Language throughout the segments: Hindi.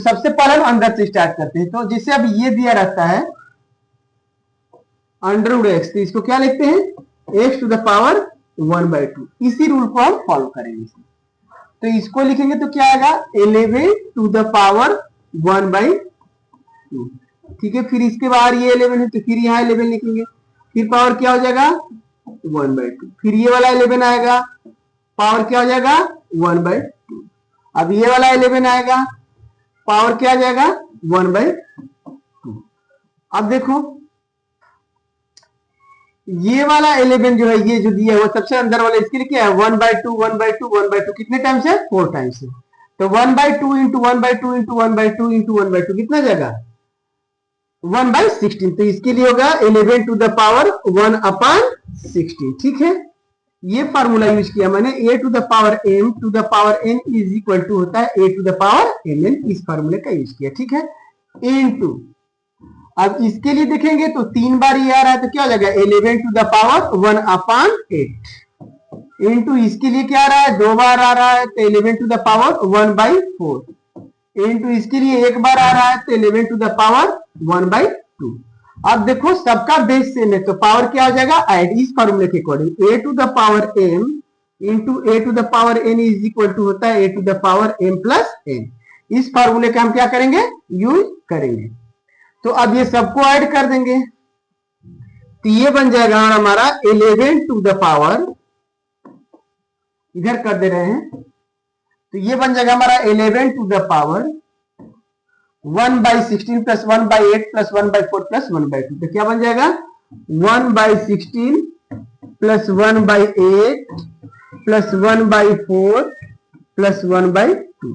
सबसे पहले हम अंदर से स्टार्ट करते हैं। तो जिससे अब ये दिया रहता है अंडर रूट एक्स, तो इसको क्या लिखते हैं एक्स टू द पावर 1/2। इसी रूल को हम फॉलो करेंगे। तो इसको लिखेंगे तो क्या आएगा 11 टू द पावर 1/2। ठीक है, फिर इसके बाहर ये 11 है तो फिर यहाँ 11 लिखेंगे, फिर पावर क्या हो जाएगा 1/2। फिर ये वाला 11 आएगा, पावर क्या हो जाएगा 1/2। अब ये वाला 11 आएगा, पावर क्या आ जाएगा 1/2। अब देखो ये वाला 11 जो है, ये जो दिया है वो सबसे अंदर वाला, इसके लिए क्या है 1/2 1/2 1/2 कितने टाइम्स है 4 टाइम्स है। तो 1/2 इंटू 1/2 इंटू 1/2 इंटू 1/2 कितना जाएगा 1/16। तो इसके लिए होगा 11 टू द पावर 1/16। ठीक है, ये फार्मूला यूज किया मैंने, a to the power m to the power n is equal to होता है a to the power mn। इस फार्मूले का यूज किया। ठीक है, इनटू अब इसके लिए देखेंगे तो 3 बार ये आ रहा है तो क्या हो जाएगा 11 टू द पावर 1/8 इंटू इसके लिए क्या आ रहा है 2 बार आ रहा है तो 11 टू द पावर 1/4 इंटू इसके लिए 1 बार आ रहा है तो 11 टू द पावर 1/2। अब देखो सबका बेस सेम है तो पावर क्या हो जाएगा ऐड। इस फॉर्मूले के according a to the power m into a to the power n is equal to होता है a to the power m plus n। इस फॉर्मूले का हम क्या करेंगे यूज करेंगे। तो अब ये सबको ऐड कर देंगे तो ये बन जाएगा हमारा 11 टू द पावर, इधर कर दे रहे हैं तो ये बन जाएगा हमारा 11 to the power 1/16 plus 1/8 plus 1/4 plus 1/2। तो क्या बन जाएगा 1/16 प्लस 1/8 प्लस 1/4 प्लस 1/2।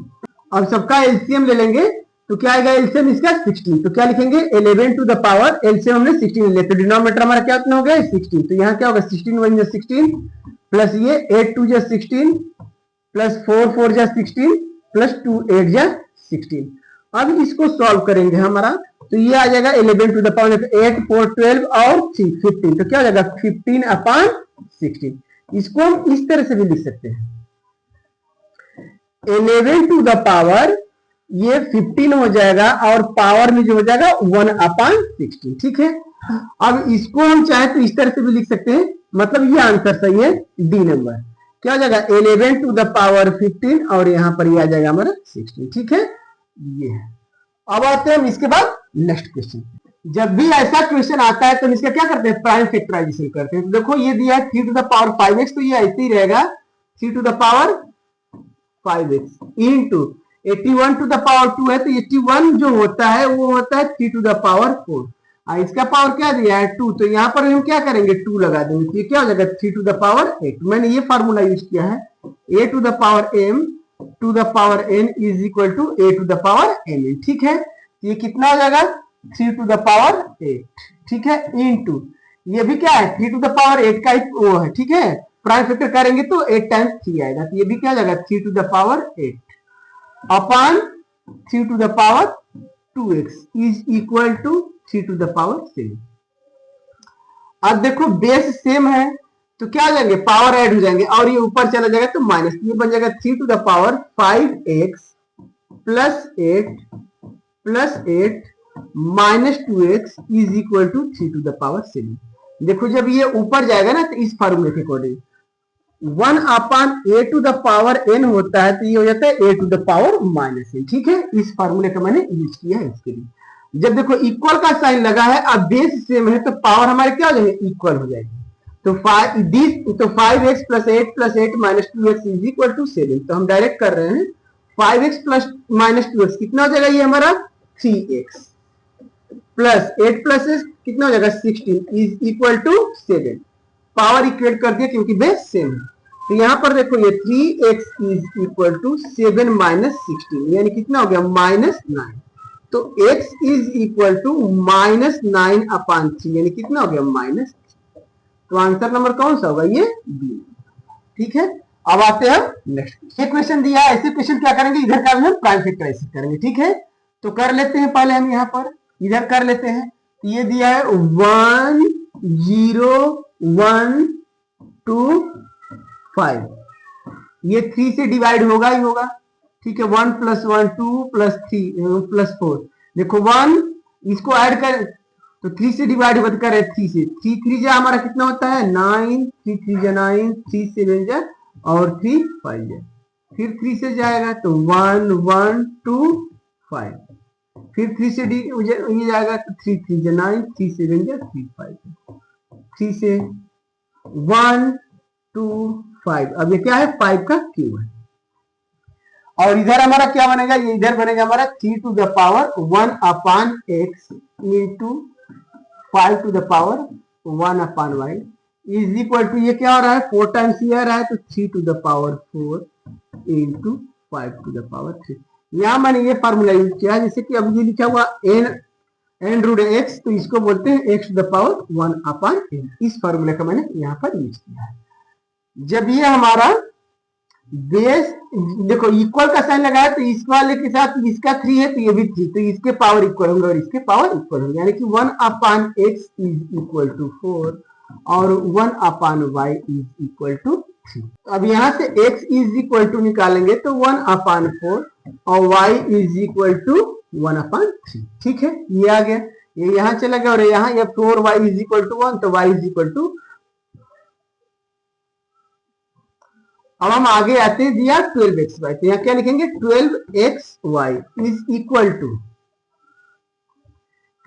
अब सबका एलसीएम ले लेंगे तो क्या आएगा एलसीएम इसका 16। तो क्या लिखेंगे 11 टू द पावर, एलसीएम हमने 16 ले तो डिनोमिनेटर हमारा क्या हो गया 16। तो यहाँ क्या होगा 16 1 जा 16 प्लस ये 8 2 जा 16 प्लस 4 4 जा 16 प्लस 2 8 जा 16। अब इसको सॉल्व करेंगे हमारा तो ये आ जाएगा 11 टू द पावर 8 4 12 और 3 15। तो क्या हो जाएगा 15/16। इसको हम इस तरह से भी लिख सकते हैं 11 टू द पावर ये 15 हो जाएगा और पावर में जो हो जाएगा 1/16। ठीक है, अब इसको हम चाहे तो इस तरह से भी लिख सकते हैं, मतलब ये आंसर सही है डी नंबर। क्या हो जाएगा 11 टू द पावर 15 और यहां पर ये आ जाएगा हमारा 16। ठीक है, ये है। अब आते हैं हम इसके बाद नेक्स्ट क्वेश्चन। जब भी ऐसा क्वेश्चन आता है तो इसका क्या करते हैं प्राइम फैक्टराइजेशन करते हैं। तो देखो ये दिया है 3 टू द पावर 5x, तो ये ऐसे ही रहेगा 3 to the power 5x into 81 to the power 2 है तो 81 जो होता है वो होता है 3 टू द पावर 4। इसका पावर क्या दिया है 2, तो यहाँ पर हम क्या करेंगे 2 लगा देंगे तो ये क्या हो जाएगा 3 टू द पावर 8। मैंने ये फार्मूला यूज किया है a to the power m to the power n is equal to a to the power n। ठीक है, ये कितना हो जाएगा 3 टू द पावर 8। ठीक है, इनटू ये भी क्या है 3 टू द पावर 8 का वो है। ठीक है, प्राइम फैक्टर करेंगे तो 8 टाइम्स 3 आएगा तो ये भी क्या हो जाएगा 3 to the power 8 upon 3 to the power 2x is equal to 3 to the power 7। अब देखो बेस सेम है तो क्या हो जाएंगे पावर ऐड हो जाएंगे और ये ऊपर चला जाएगा तो माइनस, ये बन जाएगा 3 to the power 5x plus 8 plus 8 minus 2x is equal to 3 to the power 7। देखो जब ये ऊपर जाएगा ना तो इस फार्मूले के according 1/a to the power n होता है तो ये हो जाता है a to the power -n। ठीक है, इस फार्मूले का मैंने यूज किया है इसके लिए। जब देखो इक्वल का साइन लगा है अब बेस सेम है तो पावर हमारे क्या हो जाएंगे इक्वल हो जाएगी। तो 5x plus 8 plus 8 minus 2x is equal to 7। तो हम डायरेक्ट कर रहे हैं 5x प्लस माइनस 2x कितना हो जाएगा ये हमारा 3x प्लस 8 प्लस x कितना हो जाएगा 16 is equal to 7। Power equate कर दिया क्योंकि बेस सेम है। तो यहां पर देखो ये 3x is equal to 7 minus 16 यानी कितना हो गया -9। तो x इज इक्वल टू -9/3 यानी कितना हो गया -। तो आंसर नंबर कौन सा होगा ये बी। ठीक है, अब आते हैं नेक्स्ट। ये क्वेश्चन दिया है, ऐसे क्वेश्चन क्या करेंगे इधर का भी हम प्राइम फैक्टराइजेशन करेंगे। ठीक है, तो कर लेते हैं पहले हम यहाँ पर इधर कर लेते हैं। ये दिया है 1 0 1 2 5, ये 3 से डिवाइड होगा ही होगा। ठीक है, 1 + 1 2 + 3 + 4, देखो 1 इसको ऐड कर तो 3 से डिवाइड मत करे, 3 से 3 3 जा हमारा कितना होता है 9, 3 3 जा 9, 3 7 जा और 3 5 जा, फिर 3 से जाएगा तो 1 1 2 5, फिर 3 से ये जाएगा तो 3 3 जा 9, 3 7 जा 3 5, 3 से 1 2 5, अब ये क्या है 5 का क्यूब है। और इधर हमारा क्या बनेगा, ये इधर बनेगा हमारा 3 to the power 1/x into 5 to the power 1/y is equal to, ये क्या हो रहा है 4 टाइम्स ये आ रहा है तो 3 to the power 4 into 5 to the power 3। यहाँ मैंने ये फार्मूला यूज किया, जैसे कि अब ये लिखा हुआ n√x, तो इसको बोलते हैं x to the power 1/n। इस फार्मूले का मैंने यहाँ पर यूज किया है। जब ये हमारा बेस देखो इक्वल का साइन लगाया तो इस वाले के साथ इसका 3 है तो ये भी 3, तो इसके पावर इक्वल होंगे और इसके पावर इक्वल होंगे, यानी कि 1/x इज इक्वल टू 4 और 1/y इज इक्वल टू 3। अब यहाँ से x इज इक्वल टू निकालेंगे तो 1/4 और y इज इक्वल टू 1/3। ठीक है, ये आ गया, ये यहाँ चला गया और यहाँ ये 4y इज इक्वल टू 1 तो y इज इक्वल टू, अब हम आगे आते हैं, दिया 12xy, तो यहाँ क्या लिखेंगे 12xy इज इक्वल टू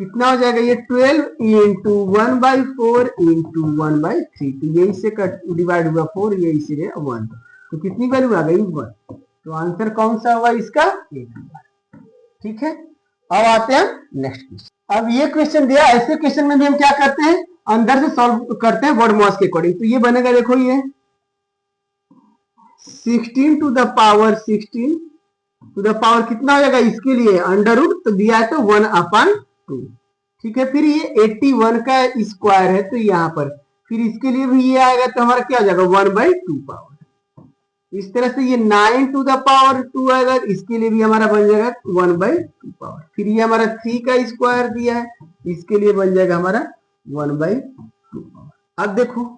कितना हो जाएगा, ये 12 इंटू 1/4 इंटू 1/3, तो ये इससे डिवाइड हुआ 4, ये इसे 1, तो कितनी वैल्यू आ गई 1, तो आंसर कौन सा हुआ इसका 8। ठीक है, अब आते हैं नेक्स्ट क्वेश्चन। अब ये क्वेश्चन दिया, ऐसे क्वेश्चन में भी हम क्या करते हैं अंदर से सॉल्व करते हैं वर्ड मॉस के अकॉर्डिंग, तो ये बनेगा देखो ये 16 to the power 16 to the power कितना हो जाएगा इसके लिए √ तो दिया है तो 1/2। ठीक है, फिर ये 81 का स्क्वायर है तो यहाँ पर फिर इसके लिए भी ये आएगा तो हमारा क्या हो जाएगा 1/2 पावर। इस तरह से ये 9 to the power 2 आएगा, इसके लिए भी हमारा बन जाएगा 1/2 पावर। फिर ये हमारा 3 का स्क्वायर दिया है, इसके लिए बन जाएगा हमारा 1/2 पावर। अब देखो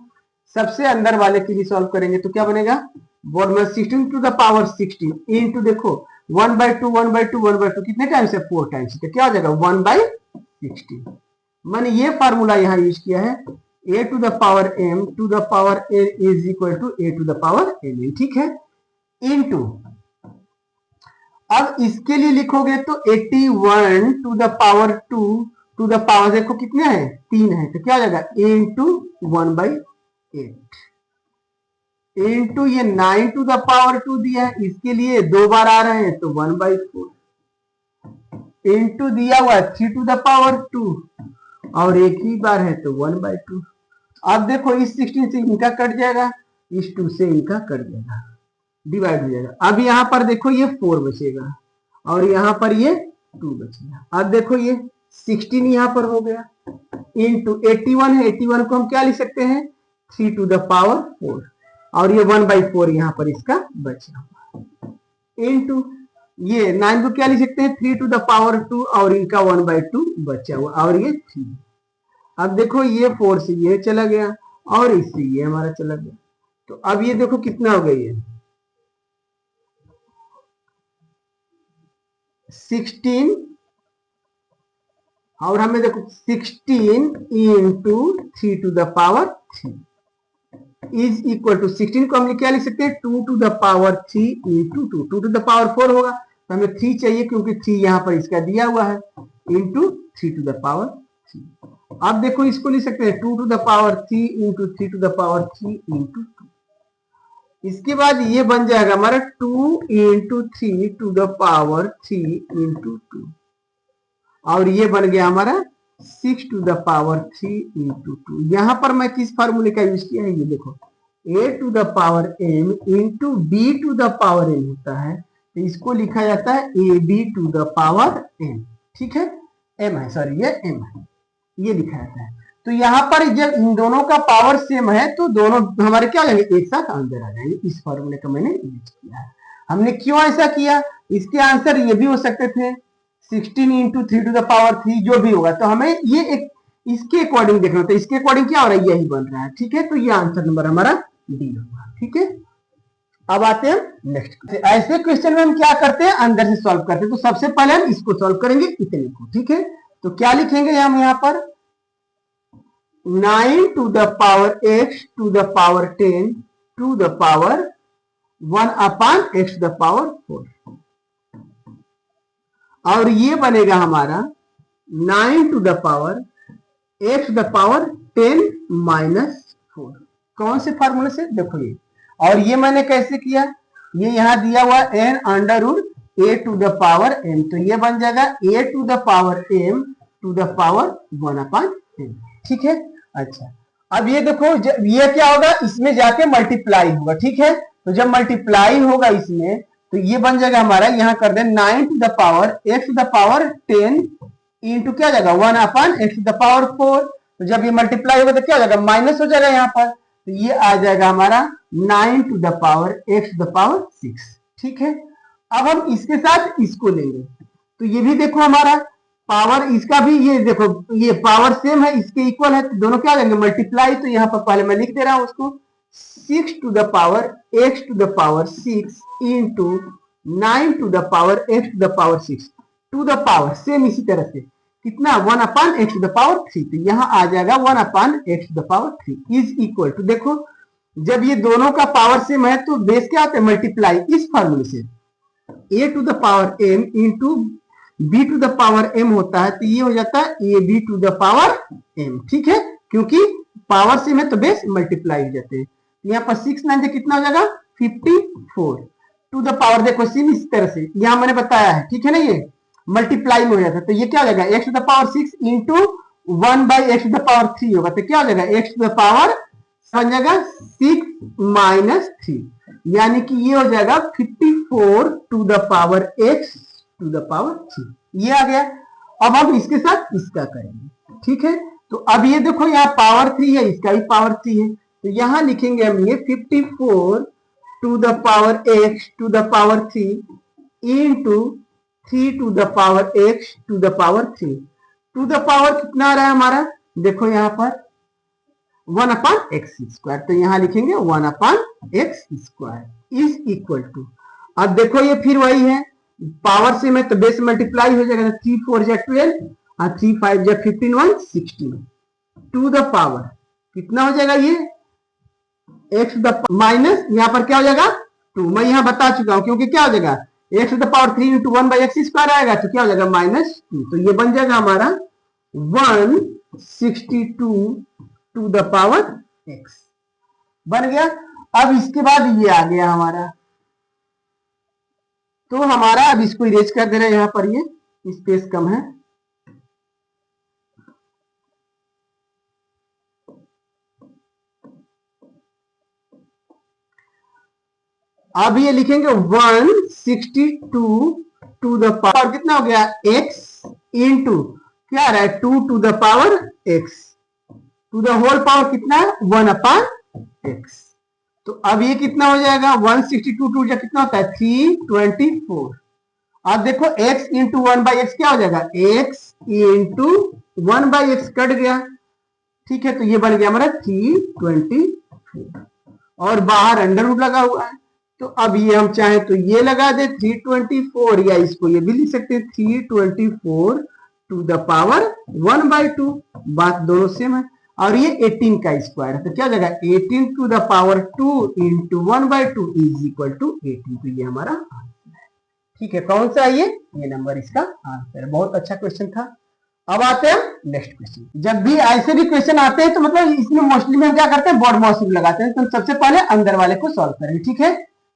सबसे अंदर वाले के लिए सॉल्व करेंगे तो क्या बनेगा, बोर्ड में 16 to the power 16 इंटू देखो 1/2 1/2 1/2 कितने टाइम्स है 4 टाइम्स, तो क्या हो जाएगा 1/16। मैंने ये फार्मूला यहाँ यूज किया है a to the power m to the power n is equal to a to the power n। ठीक है, इंटू अब इसके लिए लिखोगे तो 81 to the power 2 to the power देखो कितने हैं 3 है, तो क्या हो जाएगा इंटू 1/8 इंटू ये 9 to the power 2 दिया है, इसके लिए 2 बार आ रहे हैं तो 1/4 इंटू दिया हुआ 3 to the power 2 और एक ही बार है तो 1/2। अब देखो इस 16 से इनका कट जाएगा, इस 2 से इनका कट जाएगा, डिवाइड हो जाएगा। अब यहाँ पर देखो ये 4 बचेगा और यहाँ पर ये 2 बचेगा। अब देखो ये 16 यहाँ पर हो गया इंटू 81 है, 81 को हम क्या लिख सकते हैं 3 to the power 4 और ये 1/4 यहाँ पर इसका बचा इंटू ये 9 को क्या लिख सकते हैं 3 to the power 2 और इनका 1/2 बचा हुआ और ये 3। अब देखो ये 4 से ये चला गया और इससे ये हमारा चला गया, तो अब ये देखो कितना हो गई है 16 और हमें देखो 16 into 3 to the power 3 is equal to 16 को हम क्या लिख सकते हैं 2 to the power 3 into 2 to the power 4 होगा, तो हमें 3 चाहिए क्योंकि 3 यहाँ पर इसका दिया हुआ है इंटू 3 to the power 3। अब देखो इसको लिख सकते हैं 2 to the power 3 into 3 to the power 3 into 2। इसके बाद ये बन जाएगा हमारा 2 into 3 to the power 3 into 2 और ये बन गया हमारा 6 to the power 3 इंटू 2। यहाँ पर मैं किस फार्मूले का यूज किया है ये देखो a to the power m into b to the power n होता है, तो इसको लिखा जाता है ab to the power n। ठीक है, m है, सॉरी ये m है, ये लिखा जाता है। तो यहाँ पर जब इन दोनों का पावर सेम है तो दोनों हमारे क्या हो जाएंगे एक साथ आंसर आ जाएंगे। इस फार्मूले का मैंने यूज किया है। हमने क्यों ऐसा किया, इसके आंसर ये भी हो सकते थे 16 इंटू 3 to the power 3 जो भी होगा, तो हमें ये एक इसके अकॉर्डिंग देखना होता है, इसके अकॉर्डिंग क्या हो रहा है यही बन रहा है। ठीक है, तो ये आंसर नंबर हमारा डी होगा। ठीक है, अब आते हैं नेक्स्ट। ऐसे क्वेश्चन में हम क्या करते हैं, अंदर से सॉल्व करते हैं। तो सबसे पहले हम इसको सॉल्व करेंगे, इतने को, ठीक है। तो क्या लिखेंगे हम यहाँ पर, 9 to the power x to the power 10 to the power 1 upon x to the power 4, और ये बनेगा हमारा 9 to the power x to the power 10 minus 4। कौन से फार्मूले से, देखो ये, और ये मैंने कैसे किया, ये यहां दिया हुआ n under root a to the power m, तो ये बन जाएगा a to the power m to the power 1 upon m, ठीक है। अच्छा, अब ये देखो, ये क्या होगा, इसमें जाके मल्टीप्लाई होगा, ठीक है। तो जब मल्टीप्लाई होगा इसमें, तो ये बन जाएगा हमारा, यहां कर दे 9 to the power x to the power 10 into क्या जाएगा 1 upon x to the power 4। तो जब ये मल्टीप्लाई होगा तो क्या हो जाएगा, माइनस हो जाएगा यहाँ पर, तो ये आ जाएगा हमारा 9 to the power x to the power 6, ठीक है। अब हम इसके साथ इसको लेंगे, तो ये भी देखो हमारा पावर, इसका भी ये देखो, ये पावर सेम है, इसके इक्वल है, तो दोनों क्या लेंगे, मल्टीप्लाई। तो यहाँ पर पहले मैं लिख दे रहा हूं उसको, 6 to the power x to the power 6 into 9 to the power x to the power 6 to the power same इसी तरह से कितना 1 upon x to the power 3। तो यहाँ आ जाएगा 1 upon x to the power 3 is equal to, देखो जब ये दोनों का पावर सेम है तो बेस क्या होता है, मल्टीप्लाई, इस फार्मूले से a to the power m into b to the power m होता है, तो ये हो जाता है a b to the power m, ठीक है, क्योंकि पावर सेम है तो बेस मल्टीप्लाई हो जाते हैं। यहाँ पर 6 9 से कितना हो जाएगा 54 टू द पावर, देखो सेम इस तरह से यहाँ मैंने बताया है, ठीक है ना, ये मल्टीप्लाई में हो जाता है। तो ये क्या हो जाएगा x to the power 6 into 1 by x to the power 3 होगा, तो क्या हो जाएगा x टू द पावर बन जाएगा 6 माइनस 3, यानी कि ये हो जाएगा 54 to the power x to the power 3, ये आ गया। अब हम इसके साथ इसका करेंगे, ठीक है। तो अब ये देखो यहाँ पावर 3 है, इसका भी पावर 3 है, तो यहाँ लिखेंगे हम ये 54 to the power x to the power 3 into 3 to the power x to the power 3 to the power कितना आ रहा है हमारा, देखो यहाँ पर 1 अपॉन एक्स स्क्वायर, तो यहाँ लिखेंगे 1 upon x square is equal to, अब देखो ये फिर वही है, पावर से में तो बेस मल्टीप्लाई हो जाएगा, 3 4 जा 12 और 3 5 जा 15 1 16 टू द पावर कितना हो जाएगा ये x टू द माइनस, यहाँ पर क्या हो जाएगा 2, मैं यहाँ बता चुका हूं, क्योंकि क्या हो जाएगा x to the power 3 into 1 by x square आएगा, तो क्या हो जाएगा -2, तो ये बन जाएगा हमारा 162 टू द पावर x बन गया। अब इसके बाद ये आ गया हमारा, तो हमारा अब इसको इरेज कर दे रहे हैं, यहां पर ये स्पेस कम है, अब ये लिखेंगे 162 टू द पावर कितना हो गया x इंटू क्या आ रहा है 2 to the power x to the whole power कितना है 1 अपॉन x। तो अब ये कितना हो जाएगा 162 टू जा कितना होता है 324। अब देखो x इंटू 1 बाई एक्स क्या हो जाएगा x into 1 by x cut गया, ठीक है, तो ये बन गया हमारा 324 और बाहर अंडर रूट लगा हुआ है, तो अब ये हम चाहे तो ये लगा दे 324, या इसको ये भी लिख सकते हैं 324 टू द पावर 1 बाई 2, बात दोनों सेम है, और ये 18 का स्क्वायर है, तो क्या हो जाएगा 18 to the power 2 into 1 by 2 is equal to 18, तो ये हमारा आंसर है, ठीक है। कौन सा है ये नंबर इसका आंसर है। बहुत अच्छा क्वेश्चन था। अब आते हैं नेक्स्ट क्वेश्चन। जब भी ऐसे भी क्वेश्चन आते हैं तो मतलब इसमें मोस्टली में हम क्या करते हैं बोर्ड मॉसिव लगाते हैं, तो सबसे पहले अंदर वाले को सॉल्व करेंगे, ठीक है।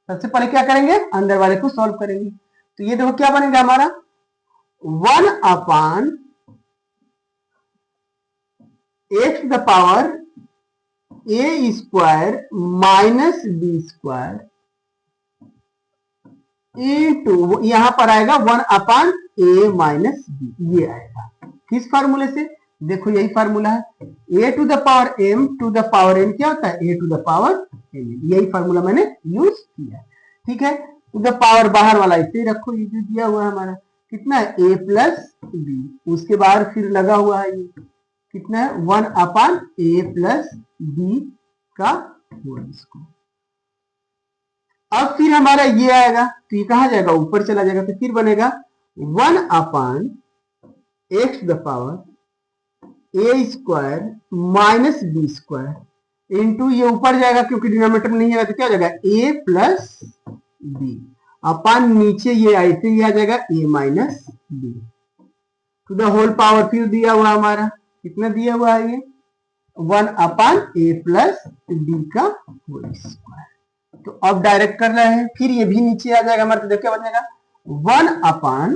सबसे पहले क्या करेंगे अंदर वाले को सॉल्व करेंगे, तो ये देखो क्या बनेगा हमारा 1 upon x to the power A square minus B square into यहां पर आएगा 1 अपॉन ए माइनस बी, ये आएगा किस फार्मूले से, देखो यही फार्मूला है, A to the power M to the power N क्या होता है A to the power M, यही फार्मूला मैंने यूज किया, ठीक है। टू द पावर बाहर वाला इसे ही रखो, ये जो दिया हुआ है हमारा कितना है ए प्लस बी, उसके बाद फिर लगा हुआ है ये कितना है 1 अपॉन ए प्लस बी का होल स्क्वायर। अब फिर हमारा ये आएगा तो ये कहाँ जाएगा, ऊपर चला जाएगा, तो फिर बनेगा 1 upon x to the power A square minus B square into ये ऊपर जाएगा क्योंकि डिनोमिनेटर में नहीं है, तो क्या हो जाएगा ए प्लस बी अपान नीचे ये ऐसे ही आ जाएगा A minus B to the whole power. फिर दिया हुआ हमारा कितना दिया हुआ है ये 1 अपान ए प्लस बी का होल स्क्वायर। तो अब डायरेक्ट कर रहे हैं, फिर ये भी नीचे आ जाएगा हमारे, तो देखो क्या बनेगा 1 upon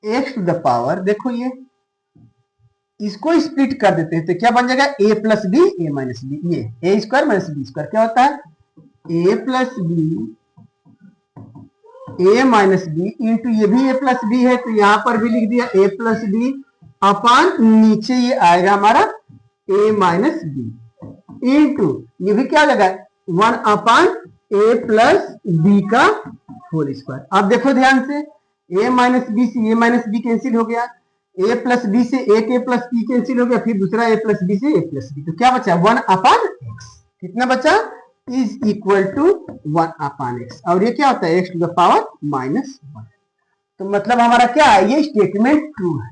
x to the power, देखो ये इसको स्प्लिट कर देते हैं तो क्या बन जाएगा ए प्लस बी ए माइनस बी, ये ए स्क्वायर माइनस बी स्क्वायर क्या होता है ए प्लस बी ए माइनस बी इंटू ये भी ए प्लस बी है तो यहां पर भी लिख दिया ए प्लस बी अपान नीचे ये आएगा हमारा ए माइनस बी इंटू ये भी क्या हो जाएगा 1 अपान ए प्लस बी का होल स्क्वायर। अब देखो ध्यान से ए माइनस बी से ए माइनस बी कैंसिल हो गया, ए प्लस बी से एक ए प्लस बी कैंसिल हो गया, फिर दूसरा ए प्लस बी से ए प्लस बी, तो क्या बचा 1 अपान एक्स, कितना बचा is equal to 1 upon x, और ये क्या होता है x to the power minus 1। तो मतलब हमारा क्या है, ये स्टेटमेंट ट्रू है।